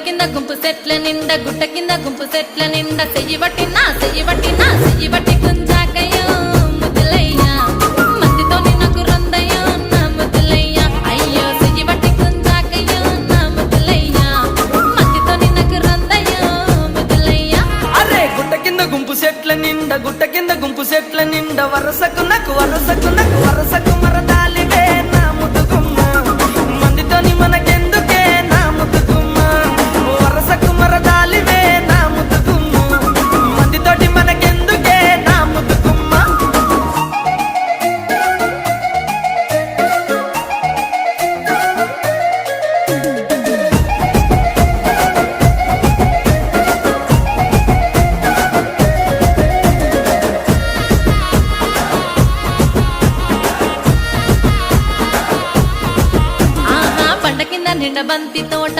కింద గుంపు సెట్ల నిండా గుట్ట కింద గుంపు సెట్ల నిండా చెయ్యి బట్టి గుంజాకయ్యో ముద్దులయ్యా మందితో నాకు రొందయ్యో నా ముద్దులయ్యా అయ్యో చెయ్యి బట్టి గుంజాకయ్యో నా ముద్దులయ్యా మందితో నాకు రొందయ్యో ముద్దులయ్యా అరే గుట్ట కింద గుంపు సెట్ల నిండా వరసకు మరదాలివే నా ముద్దుగుమ్మ మందితోని మనకెందుకే నా ముద్దుగుమ్మ వరసకు మరదాలివే నా ముద్దుగుమ్మ మందితోటి మనకెందుకే నా ముద్దుగుమ్మ బండ కింద నిండ బంతి తోట